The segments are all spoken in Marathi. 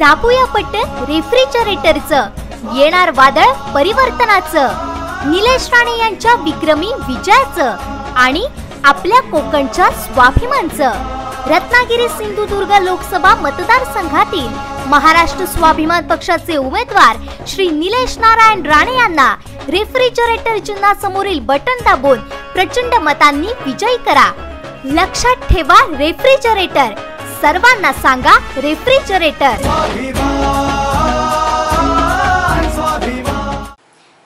दाबूया पट्टन रेफ्रिजरेटरचं, येणार वादळ परिवर्तनाचं, निलेश राणे यांच्या विक्रमी विजयाचं आणि आपल्या कोकणच्या स्वाभिमानचं। रत्नागिरी सिंधुदुर्ग लोकसभा मतदारसंघातील महाराष्ट्र स्वाभिमान पक्षाचे उमेदवार श्री निलेश नारायण राणे यांना रेफ्रिजरेटर चिन्हासमोरील बटन दाबून प्रचंड मतांनी विजयी करा। लक्षात ठेवा, रेफ्रिजरेटर, सर्वांना सांगा रेफ्रिजरेटर।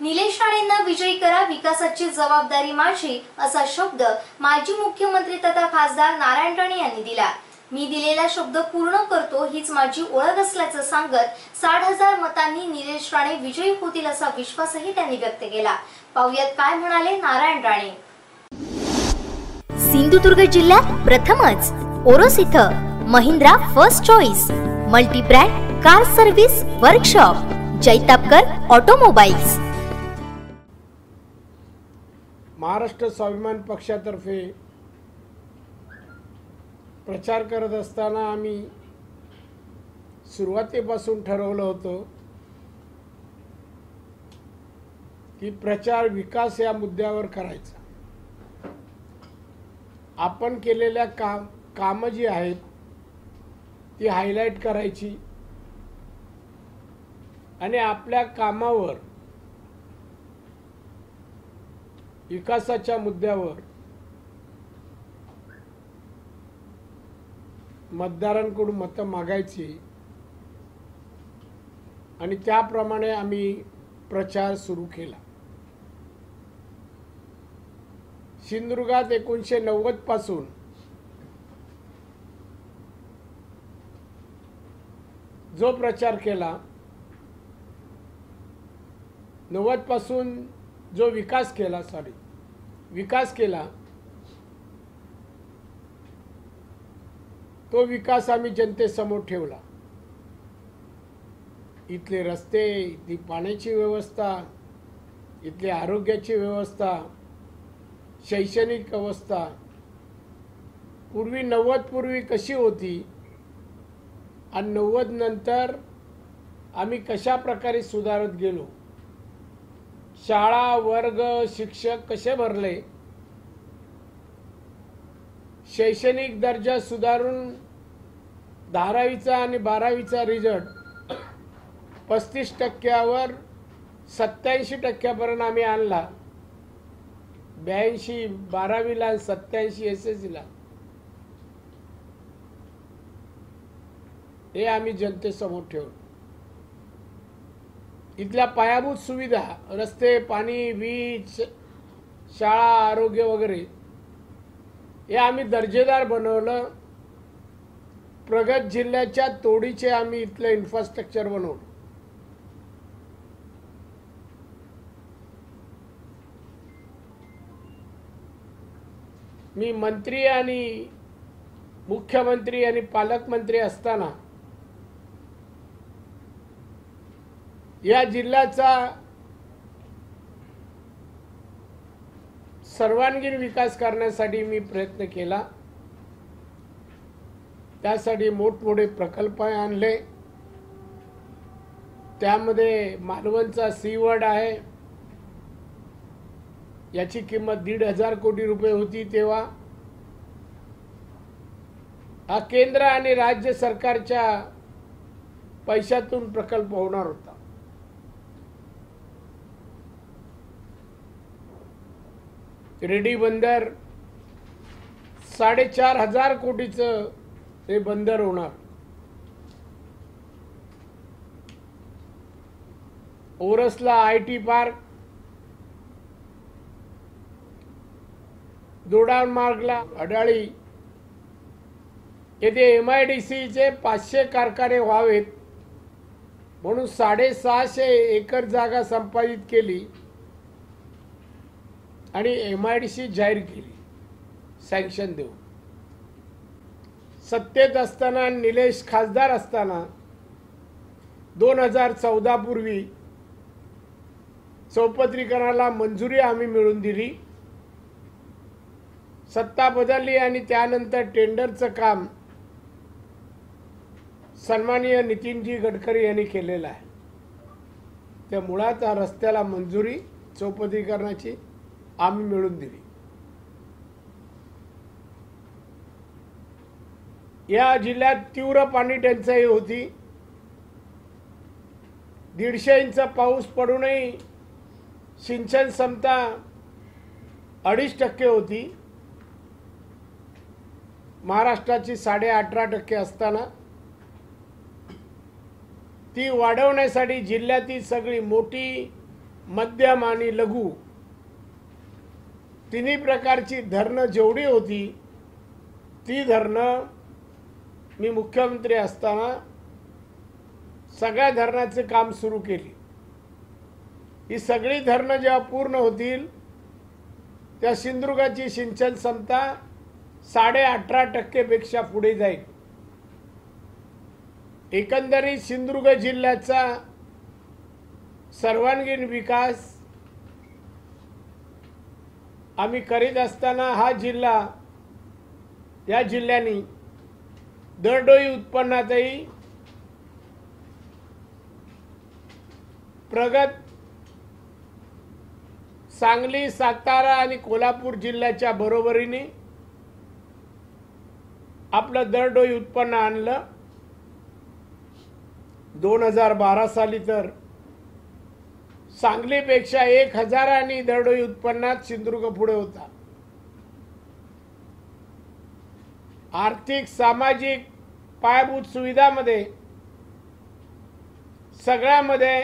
निलेश राणेंना विजयी करा, विकासाची जबाबदारी माझी, असा शब्द माजी मुख्यमंत्री तथा खासदार नारायण राणे यांनी दिला। मी दिलेला शब्द पूर्ण करतो, हीच माझी ओळख असल्याचं सांगत 60,000 मतांनी निलेश राणे विजयी होतील असा विश्वासही त्यांनी व्यक्त केला। पाहुयात काय म्हणाले नारायण राणे। सिंधुदुर्ग जिल्ह्यात प्रथमच ओरोस इथं Mahindra first choice multi brand car service workshop, Jaitapkar automobiles. Maharashtra Swabhiman पक्षातर्फे प्रचार करत असताना आम्ही सुरुवातीपासून ठरवलं होतं की प्रचार विकास या मुद्द्यावर करायचा। आपण केलेल्या कामं जी आहेत ती हायलाइट करायची आणि आपल्या कामावर, विकासाच्या मुद्द्यावर मतदारांकडून मतं मागायची आणि त्याप्रमाणे आम्ही प्रचार सुरू केला। सिंधुदुर्गात 1990 पासून जो प्रचार केला, 90 पासून जो विकास केला, तो विकास आम्ही जनतेसमोर ठेवला। इथले रस्ते, इथली पाण्याची व्यवस्था, इथली आरोग्याची व्यवस्था, शैक्षणिक अवस्था पूर्वी 90 पूर्वी कशी होती आणि 90 नंतर आम्ही कशा प्रकारे सुधारत गेलो, शाळा, वर्ग, शिक्षक कसे भरले, शैक्षणिक दर्जा सुधारून 11वीचा आणि 12वीचा रिझल्ट 35% 87% आम्ही आणला। 82 12वीला, 87 SSCला। हे आम्ही जनतेसमोर ठेवलं। इथल्या पायाभूत सुविधा, रस्ते, पाणी, वीज, शाळा, आरोग्य वगैरे हे आम्ही दर्जेदार बनवलं। प्रगत जिल्ह्याच्या तोडीचे आम्ही इथलं इन्फ्रास्ट्रक्चर बनवलं। मी मंत्री आणि मुख्यमंत्री आणि पालकमंत्री असताना या जिल्ह्याचा सर्वांगीण विकास करण्यासाठी मी प्रयत्न केला। त्यासाठी मोठमोठे प्रकल्प आणले। त्यामध्ये मालवणचा सीवर्ड आहे, याची किंमत 1,500 कोटी रुपये होती तेव्हा। हा केंद्र आणि राज्य सरकारच्या पैशातून प्रकल्प होणार होता। रेडी बंदर 4,500 कोटीचं हे बंदर होणार। ओरसला IT पार्क, जोडान मार्गला अडाळी येथे MIDCचे 500 कारखाने व्हावेत म्हणून 650 एकर जागा संपादित केली आणि MIDC जाहीर केली सँक्शन देऊन। सत्तेत असताना, निलेश खासदार असताना 2014 पूर्वी चौपदरीकरणाला मंजुरी आम्ही मिळवून दिली। सत्ता बदलली आणि त्यानंतर टेंडरचं काम सन्माननीय नितीनजी गडकरी यांनी केलेला आहे। त्या मुळात हा रस्त्याला मंजुरी चौपदरीकरणाची आम्ही मिळवून दिली। या जिल्ह्यात तीव्र पाणी टंचाई होती। 150 इंच पाऊस पडूनही सिंचन क्षमता 2.5% होती। महाराष्ट्राची 18.5% असताना ती वाढवण्यासाठी जिल्ह्यातील सगळी मोठी, मध्यम आणि लघु तिन्ही प्रकारची धरणं जेवढी होती ती धरणं मी मुख्यमंत्री असताना सगळ्या धरणाचे काम सुरू केले। ही सगळी धरणं जेव्हा पूर्ण होतील त्या सिंधुदुर्गाची सिंचन क्षमता 18.5% पेक्षा पुढे जाईल। एकंदरीत सिंधुदुर्ग जिल्ह्याचा सर्वांगीण विकास आम्ही करीत असताना हा जिल्हा, या जिल्ह्याने दरडोई उत्पन्नातही प्रगत सांगली, सातारा आणि कोल्हापूर जिल्ह्याच्या बरोबरीने आपलं दरडोई उत्पन्न आणलं। 2012 साली तर सांगलीपेक्षा 1000 आणि दरडोई उत्पन्नात सिंधुदुर्ग पुढे होता। आर्थिक, सामाजिक, पायाभूत सुविधामध्ये सगळ्यामध्ये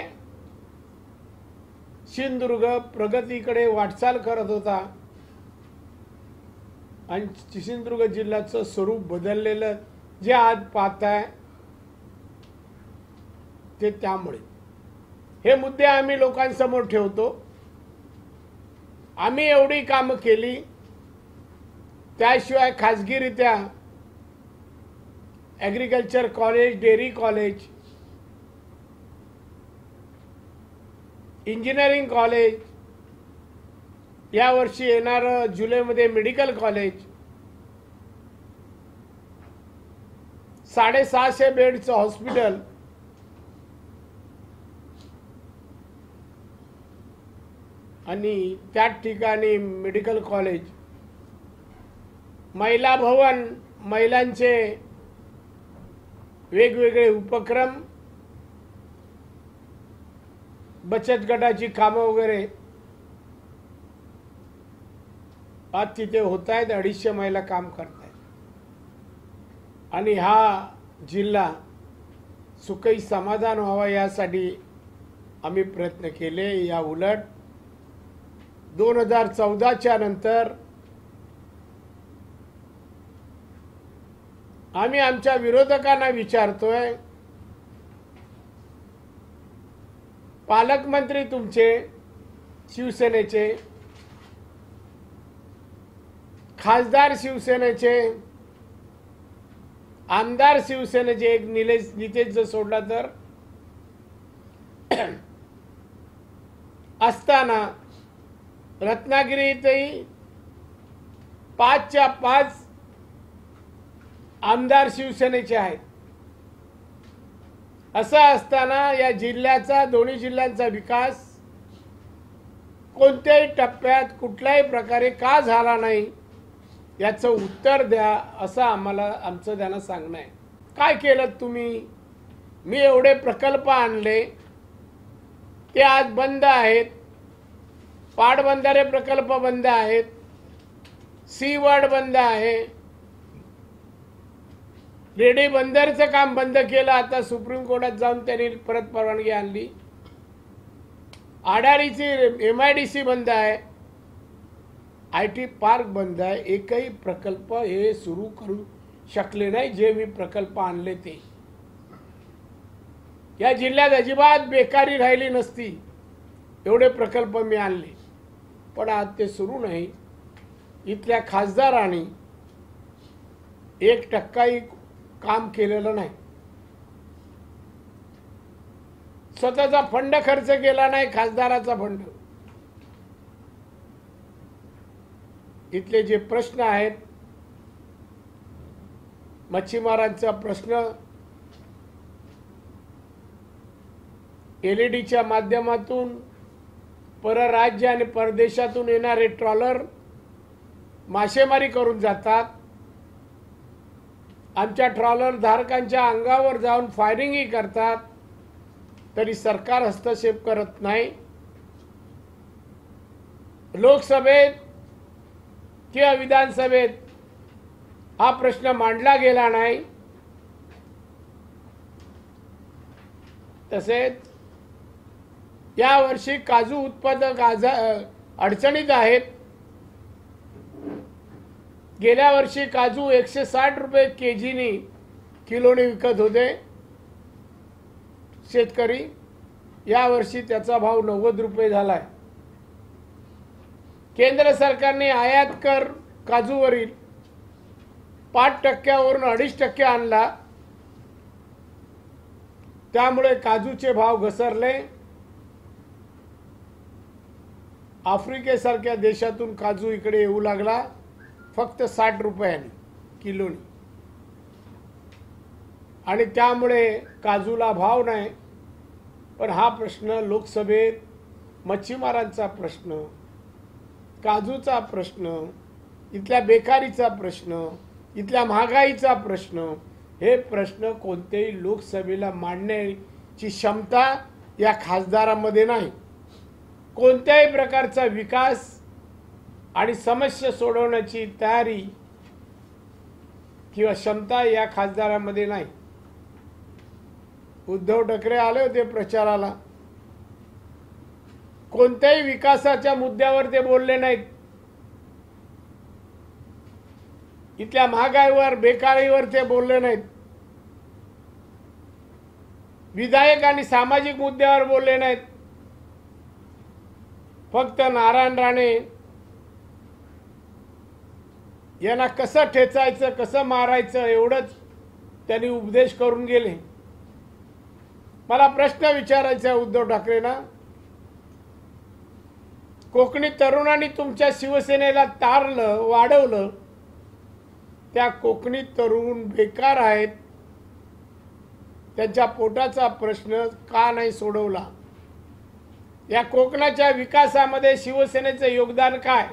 सिंधुदुर्ग प्रगतीकडे वाटचाल करत होता आणि सिंधुदुर्ग जिल्ह्याचं स्वरूप बदललेलं जे आज पाहताय ते त्यामुळे हे मुद्दे आम्ही लोकांसमोर ठेवतो। आम्ही एवढी कामं केली, त्याशिवाय खाजगीरित्या agriculture college, dairy college, engineering college, यावर्षी येणारं जुलैमध्ये मेडिकल कॉलेज, 650 बेडचं हॉस्पिटल आणि त्याच ठिकाणी मेडिकल कॉलेज, महिला भवन, महिलांचे वेगवेगळे उपक्रम, बचत गटाची कामं वगैरे आज तिथे होत आहेत। 250 महिला काम करत आहेत आणि हा जिल्हा सुखी समाधान व्हावा यासाठी आम्ही प्रयत्न केले। या उलट 2014च्या नंतर आम्ही आमच्या विरोधकांना विचारतोय, पालकमंत्री तुमचे शिवसेनेचे, खासदार शिवसेनेचे, आमदार शिवसेनेचे, एक नितेश जर सोडला तर असताना रत्नागिरीतही 5च्या 5 आमदार शिवसेनेचे आहेत। असं असताना या जिल्ह्याचा, दोन्ही जिल्ह्यांचा विकास कोणत्याही टप्प्यात कुठल्याही प्रकारे का झाला नाही याचं उत्तर द्या, असं आमचं त्यांना सांगणं आहे। काय केलं तुम्ही? मी एवढे प्रकल्प आणले ते आज बंद आहेत। पाटबंधारे प्रकल्प बंद आहेत, सी वर्ड बंद आहे, रेडी बंदरचं काम बंद केलं। आता सुप्रीम कोर्टात जाऊन त्यांनी परत परवानगी आणली। आडारीची MIDC बंद आहे, IT पार्क बंद आहे। एकही प्रकल्प हे सुरू करू शकले नाही जे मी प्रकल्प आणले ते। या जिल्ह्यात अजिबात बेकारी राहिली नसती, एवढे प्रकल्प मी आणले, पण आज ते सुरू नाही। इथल्या खासदारांनी 1% काम केलेलं नाही। स्वतःचा फंड खर्च केला नाही, खासदाराचा फंड। इथले जे प्रश्न आहेत, मच्छीमारांचा प्रश्न, एलईडीच्या माध्यमातून परराज्य आणि परदेशातून येणारे ट्रॉलर मासेमारी करून जातात. आमच्या ट्रॉलर धारकांच्या अंगावर जाऊन फायरिंगही करतात, तरी सरकार हस्तक्षेप करत नाही. लोकसभेत किंवा विधानसभेत हा प्रश्न मांडला गेला नाही. तसेच यावर्षी काजू उत्पादक अडचणीत आहेत. गेल्या वर्षी काजू 160 रुपये किलोने विकत होते शेतकरी. यावर्षी त्याचा भाव 90 रुपये झालाय. केंद्र सरकारने आयात कर काजूवरील 5% 2.5% आणला. त्यामुळे काजूचे भाव घसरले. आफ्रिकेसारख्या देशातून काजू इकडे येऊ लागला फक्त 60 रुपयांनी किलोनी, आणि त्यामुळे काजूला भाव नाही. पण हा प्रश्न लोकसभेत मच्छीमारांचा प्रश्न, काजूचा प्रश्न, इथल्या बेकारीचा प्रश्न, इथल्या महागाईचा प्रश्न, हे प्रश्न कोणत्याही लोकसभेला मांडण्याची क्षमता या खासदारांमध्ये नाही. कोणत्याही प्रकारचा विकास आणि समस्या सोडवण्याची तयारी किंवा क्षमता या खासदारांमध्ये नाही. उद्धव ठाकरे आले होते प्रचाराला, कोणत्याही विकासाच्या मुद्द्यावर ते बोलले नाहीत. इथल्या महागाईवर, बेकारीवर ते बोलले नाहीत. विधायक आणि सामाजिक मुद्द्यावर बोलले नाहीत. फक्त नारायण राणे यांना कसं ठेचायचं, कसं मारायचं एवढंच त्यांनी उपदेश करून गेले. मला प्रश्न विचारायचा आहे उद्धव ठाकरेंना, कोकणी तरुणांनी तुमच्या शिवसेनेला तारलं, वाढवलं. त्या कोकणी तरुण बेकार आहेत. त्यांच्या पोटाचा प्रश्न का नाही सोडवला? या कोकणाच्या विकासामध्ये शिवसेनेचं योगदान काय?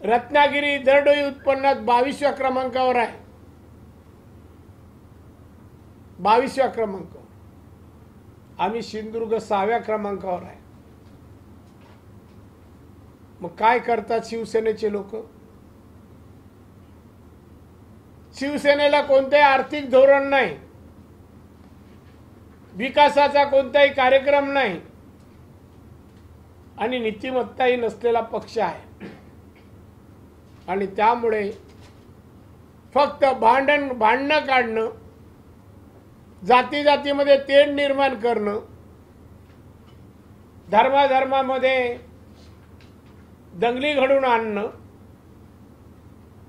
रत्नागिरी दरडोई उत्पन्नात 22व्या क्रमांकावर आहे. 22व्या क्रमांक. आम्ही सिंधुदुर्ग 6व्या क्रमांकावर आहे. मग काय करतात शिवसेनेचे लोक? शिवसेनेला कोणतेही आर्थिक धोरण नाही, विकासाचा कोणताही कार्यक्रम नाही, आणि नीतिमत्ताही नसलेला पक्ष आहे. आणि त्यामुळे फक्त भांडणं काढणं, जाती जातीमध्ये तेढ निर्माण करणं, धर्माधर्मामध्ये दंगली घडून आणणं,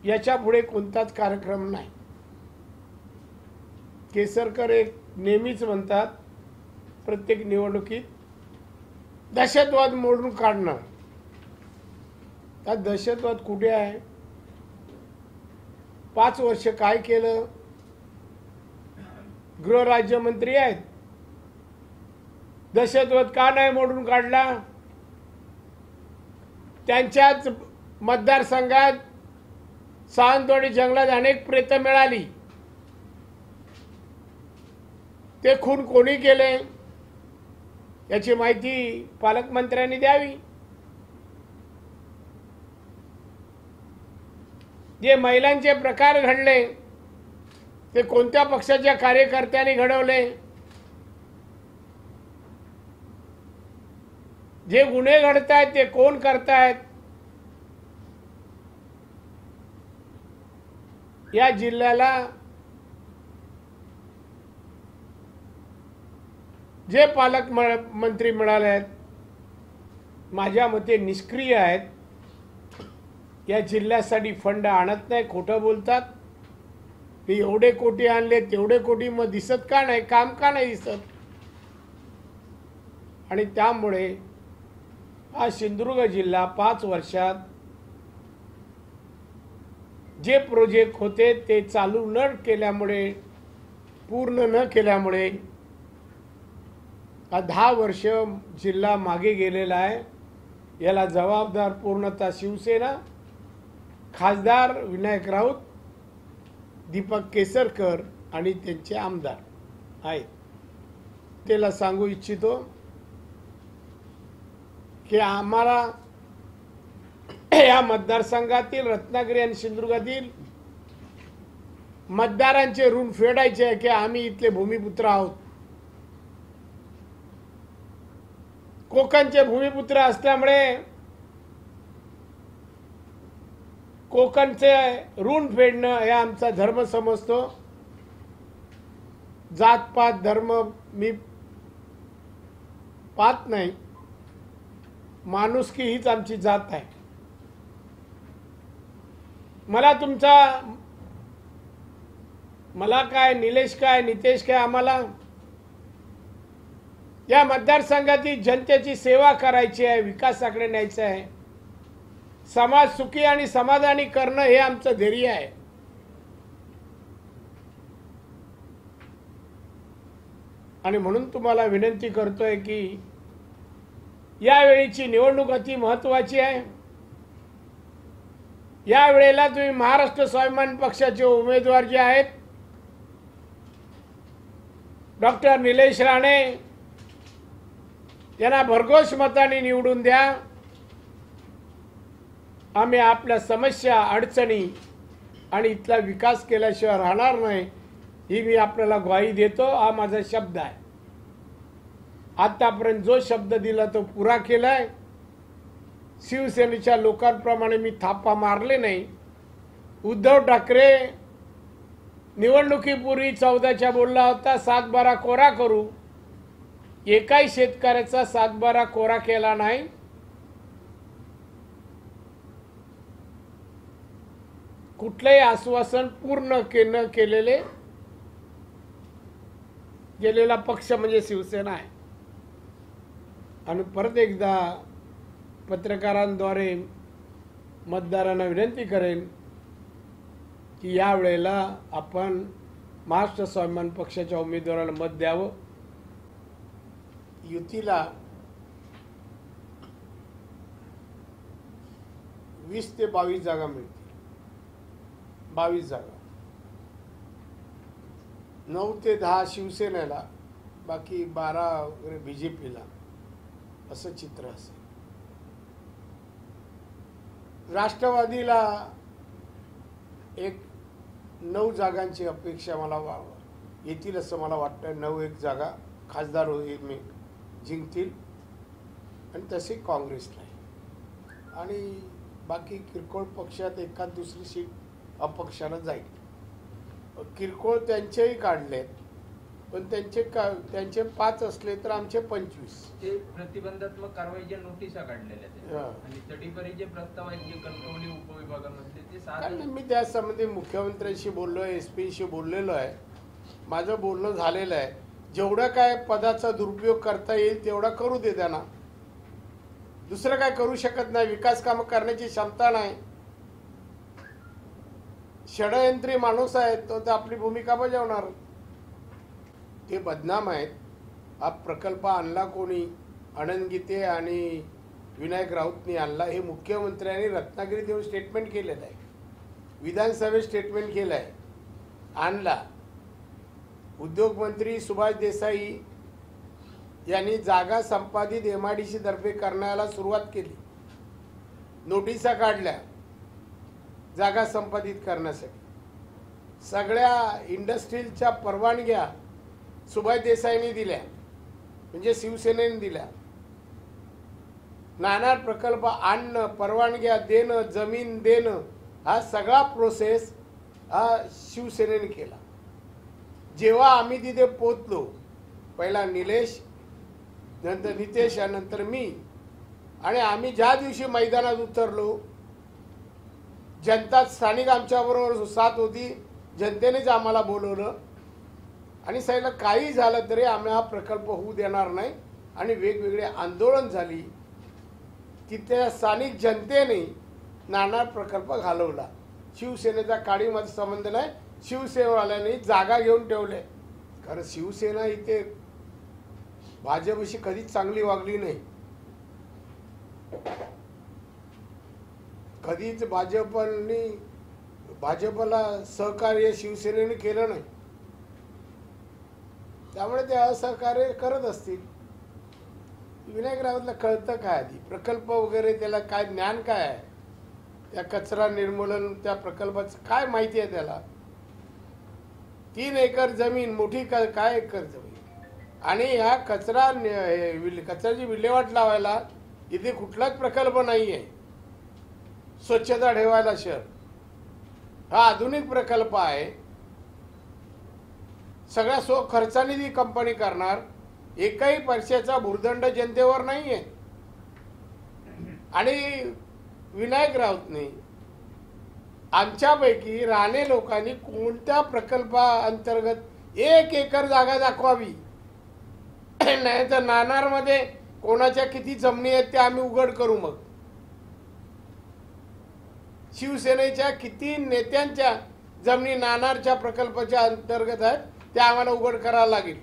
याच्या पुढे कोणताच कार्यक्रम नाही. केसरकर एक नेहमीच म्हणतात प्रत्येक निवडणुकीत दहशतवाद मोडून काढणार. हा दहशतवाद कुठे आहे? 5 वर्ष काय केलं? गृहराज्यमंत्री आहेत, दहशतवाद का नाही मोडून काढला? त्यांच्याच मतदारसंघात सावंतवाडी जंगलात अनेक प्रेतं मिळाली. ते खून कोणी केले याची माहिती पालकमंत्र्यांनी द्यावी. जे महिलांचे प्रकार घडले ते कोणत्या पक्षाच्या कार्यकर्त्यांनी घडवले? जे गुन्हे घडतायत ते कोण करतायत? या जिल्ह्याला जे पालकमंत्री मिळाले आहेत, माझ्या मते निष्क्रिय आहेत. या जिल्ह्यासाठी फंड आणत नाही, खोटं बोलतात. ते एवढे कोटी आणले, तेवढे कोटी मग दिसत का नाही? काम का नाही दिसत? आणि त्यामुळे हा सिंधुदुर्ग जिल्हा 5 वर्षात जे प्रोजेक्ट होते ते चालू न केल्यामुळे, पूर्ण न केल्यामुळे 10 वर्ष जिल्हा मागे गेलेला आहे. याला जबाबदार पूर्णतः शिवसेना, खासदार विनायक राऊत, दीपक केसरकर आणि त्यांचे आमदार आहेत. त्याला सांगू इच्छितो की आम्हाला या मतदारसंघातील रत्नागिरी आणि सिंधुदुर्गातील मतदारांचे ऋण फेडायचे आहे की आम्ही इथले भूमिपुत्र आहोत. कोकणचे भूमिपुत्र असल्यामुळे कोकणचे ऋण फेडणं हे आमचा धर्म समजतो. जातपात धर्म मी पाहत नाही. माणुसकी हीच आमची जात आहे. मला काय निलेश काय नितेश काय, आम्हाला या मतदारसंघातील जनतेची सेवा करायची आहे, विकासाकडे न्यायचं आहे. समाज सुखी आणि समाधानी करणं हे आमचं ध्येय आहे. आणि म्हणून तुम्हाला विनंती करतोय की यावेळीची निवडणूक अति महत्त्वाची आहे. या वेळेला तुम्ही महाराष्ट्र स्वाभिमान पक्षाचे उमेदवार जे आहेत डॉक्टर निलेश राणे यांना भरघोस मताने निवडून द्या. आम्ही आपल्या समस्या अडचणी आणि इथला विकास केल्याशिवाय राहणार नाही ही मी आपल्याला ग्वाही देतो. हा माझा शब्द आहे. आतापर्यंत जो शब्द दिला तो पुरा केलाय. शिवसेनेच्या लोकांप्रमाणे मी थापा मारले नाही. उद्धव ठाकरे निवडणुकीपूर्वी 14च्या बोलला होता 7-12 कोरा करू. एकाही शेतकऱ्याचा 7-12 कोरा केला नाही. कुठलंही आश्वासन पूर्ण न केलेले गेलेला पक्ष म्हणजे शिवसेना आहे. आणि परत एकदा पत्रकारांद्वारे मतदारांना विनंती करेन की या वेळेला आपण महाराष्ट्र स्वाभिमान पक्षाच्या उमेदवाराला मत द्यावं. युतीला 20 ते 22 जागा मिळतील. 22 जागा, 9 ते 10 शिवसेनेला, बाकी 12 वगैरे BJPला, असं चित्र असेल. राष्ट्रवादीला 9 जागांची अपेक्षा मला येतील असं मला वाटतं. 9 जागा खासदार होईल जिंकतील. आणि तसे काँग्रेसला आहे. आणि बाकी किरकोळ पक्षात एखाद दुसरी सीट अपक्षाला जाईल. किरकोळ त्यांचेही काढलेत, पण त्यांचे 5 असले तर आमचे 25. ते प्रतिबंधात्मक कारवाईच्या नोटिसा काढलेल्या आहेत आणि तडीपारी जे प्रस्ताव आहेत जे कणकवली उपविभागामधले ते 7. मी त्या संबंधी मुख्यमंत्र्यांशी बोललोय, SP-शी बोललेलो आहे. माझं बोलणं झालेलं आहे. जेवढा काय पदाचा दुरुपयोग करता येईल तेवढा करू दे त्यांना. दुसरं काय करू शकत नाही. विकास कामं करण्याची क्षमता नाही. षडयंत्री माणूस आहे तो, तर आपली भूमिका बजावणार. ते बदनाम आहेत. हा प्रकल्प आणला कोणी? आनंद गीते आणि विनायक राऊतनी आणला. हे मुख्यमंत्र्यांनी रत्नागिरीत येऊन स्टेटमेंट केलेलं आहे. विधानसभेत स्टेटमेंट केलं आहे. आणला. उद्योगमंत्री सुभाष देसाई यांनी जागा संपादित MIDC तर्फे करण्याला सुरुवात केली. नोटिसा काढल्या जागा संपादित करण्यासाठी. सगळ्या इंडस्ट्रीजच्या परवानग्या सुभाष देसाईंनी दिल्या, म्हणजे शिवसेनेने दिल्या. नाना प्रकल्प आणणं, परवानग्या देणं, जमीन देणं, हा सगळा प्रोसेस हा शिवसेनेने केला. जेव्हा आम्ही तिथे पोहोचलो, पहिला निलेश, नंतर नितेश, यानंतर मी, आणि आम्ही ज्या दिवशी मैदानात उतरलो, जनता स्थानिक आमच्याबरोबर साथ होती. जनतेनेच आम्हाला बोलवलं आणि सांगितलं काही झालं तरी आम्ही हा प्रकल्प होऊ देणार नाही. आणि वेगवेगळे आंदोलन झाली. तिथल्या स्थानिक जनतेने नाना प्रकल्प घालवला. शिवसेनेचा काडीमध्ये संबंध नाही. शिवसेनेवाल्यांनी जागा घेऊन ठेवले. कारण शिवसेना इथे भाजपशी कधीच चांगली वागली नाही. कधीच भाजपला सहकार्य शिवसेनेने केलं नाही. त्यामुळे ते असहकार्य करत असतील. विनायक राऊतला कळतं काय आधी प्रकल्प वगैरे, त्याला काय ज्ञान काय आहे, त्या कचरा निर्मूलन त्या प्रकल्पाचं काय माहिती आहे त्याला. 3 एकर जमीन मोठी काय एकर जमीन, आणि ह्या कचऱ्याची विल्हेवाट लावायला इथे कुठलाच प्रकल्प नाही आहे. स्वच्छता ठेवायला शहर हा आधुनिक प्रकल्प आहे. सगळ्या खर्चाने ती कंपनी करणार. एकही पैशाचा भुर्दंड जनतेवर नाही आहे. आणि विनायक राऊतने आमच्यापैकी राणे लोकांनी कोणत्या प्रकल्पाअंतर्गत 1 एकर जागा दाखवावी, नाही तर नाणारमध्ये कोणाच्या किती जमिनी आहेत ते आम्ही उघड करू. मग शिवसेनेच्या किती नेत्यांच्या जमिनी नाणारच्या प्रकल्पाच्या अंतर्गत आहेत त्या आम्हाला उघड करायला लागेल.